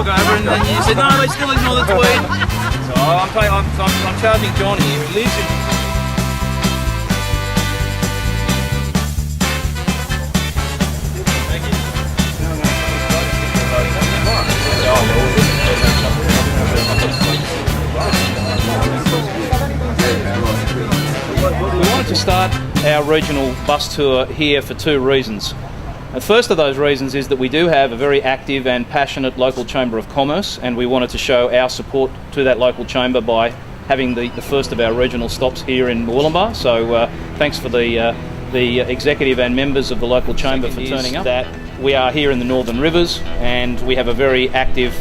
took over, and then you said, no, they still ignore the tweet. So I'm charging Johnny, who lives in... Thank you. We wanted to start our regional bus tour here for two reasons. The first of those reasons is that we do have a very active and passionate local Chamber of Commerce, and we wanted to show our support to that local chamber by having the first of our regional stops here in Wollongbar. So thanks for the executive and members of the local chamber for turning up. That we are here in the Northern Rivers, and we have a very active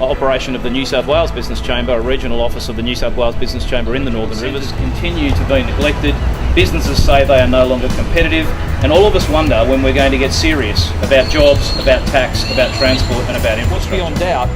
operation of the New South Wales Business Chamber, a regional office of the New South Wales Business Chamber in the Northern Rivers. Continue to be neglected. Businesses say they are no longer competitive, and all of us wonder when we're going to get serious about jobs, about tax, about transport and about infrastructure. What's beyond doubt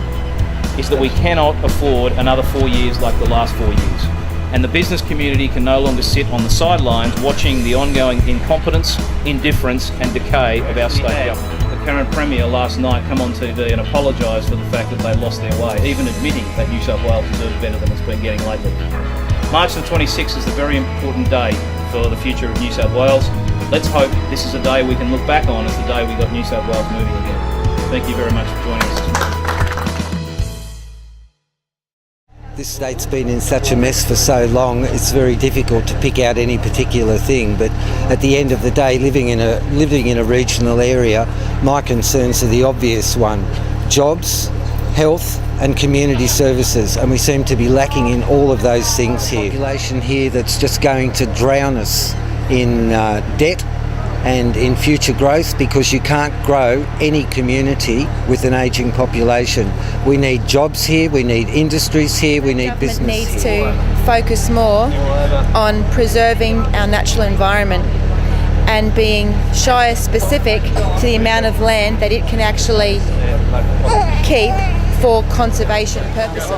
is that we cannot afford another 4 years like the last 4 years. And the business community can no longer sit on the sidelines watching the ongoing incompetence, indifference and decay of our state government. The current Premier last night come on TV and apologise for the fact that they lost their way, even admitting that New South Wales deserves better than it's been getting lately. March the 26th is a very important day for the future of New South Wales. Let's hope this is a day we can look back on as the day we got New South Wales moving again. Thank you very much for joining us this morning. This state's been in such a mess for so long, it's very difficult to pick out any particular thing, but at the end of the day, living in a regional area, my concerns are the obvious one: jobs, health and community services, and we seem to be lacking in all of those things here. Population here that's just going to drown us in debt and in future growth, because you can't grow any community with an ageing population. We need jobs here, we need industries here, we need business here. The government needs to focus more on preserving our natural environment and being Shire specific to the amount of land that it can actually keep for conservation purposes.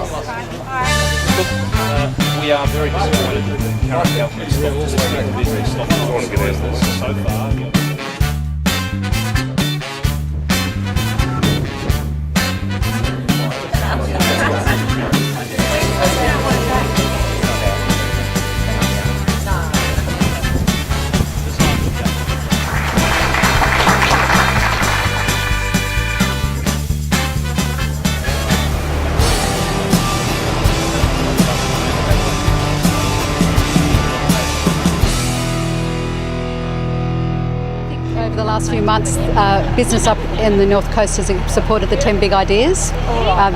We are very disappointed that the current government stopped the business so far. Over the last few months, business up in the North Coast has supported the 10 big ideas.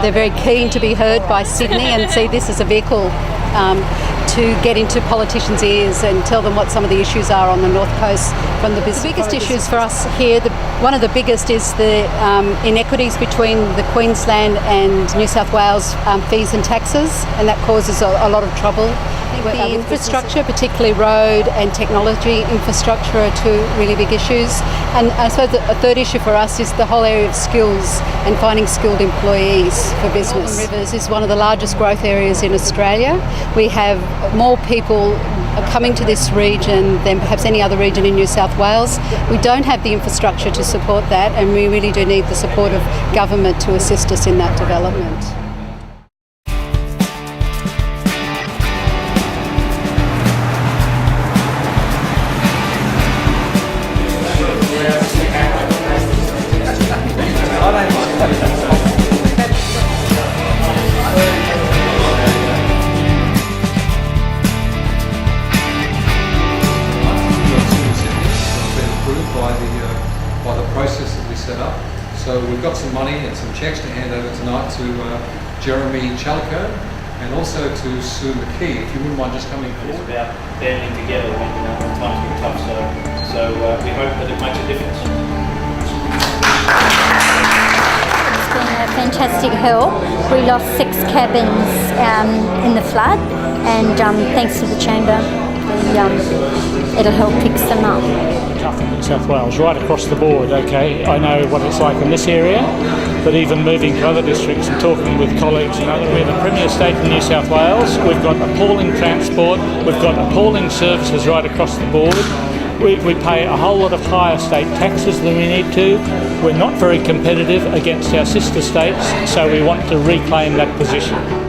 They're very keen to be heard by Sydney and see this as a vehicle to get into politicians' ears and tell them what some of the issues are on the North Coast from the business. The biggest issues for us here, one of the biggest is the inequities between the Queensland and New South Wales fees and taxes, and that causes a lot of trouble. The infrastructure, particularly road and technology infrastructure, are two really big issues. And I suppose a third issue for us is the whole area of skills and finding skilled employees for business. Northern Rivers is one of the largest growth areas in Australia. We have more people coming to this region than perhaps any other region in New South Wales. We don't have the infrastructure to support that, and we really do need the support of government to assist us in that development. By the process that we set up. So we've got some money and some cheques to hand over tonight to Jeremy Chalico and also to Sue McKee. If you wouldn't mind just coming forward. It's about banding together when times get tough, so we hope that it makes a difference. It's been a fantastic help. We lost 6 cabins in the flood, and thanks to the Chamber, it'll help fix them up. Tough in New South Wales, right across the board, okay. I know what it's like in this area, but even moving to other districts and talking with colleagues and others, we're the premier state in New South Wales. We've got appalling transport, we've got appalling services right across the board, We pay a whole lot of higher state taxes than we need to. We're not very competitive against our sister states, so we want to reclaim that position.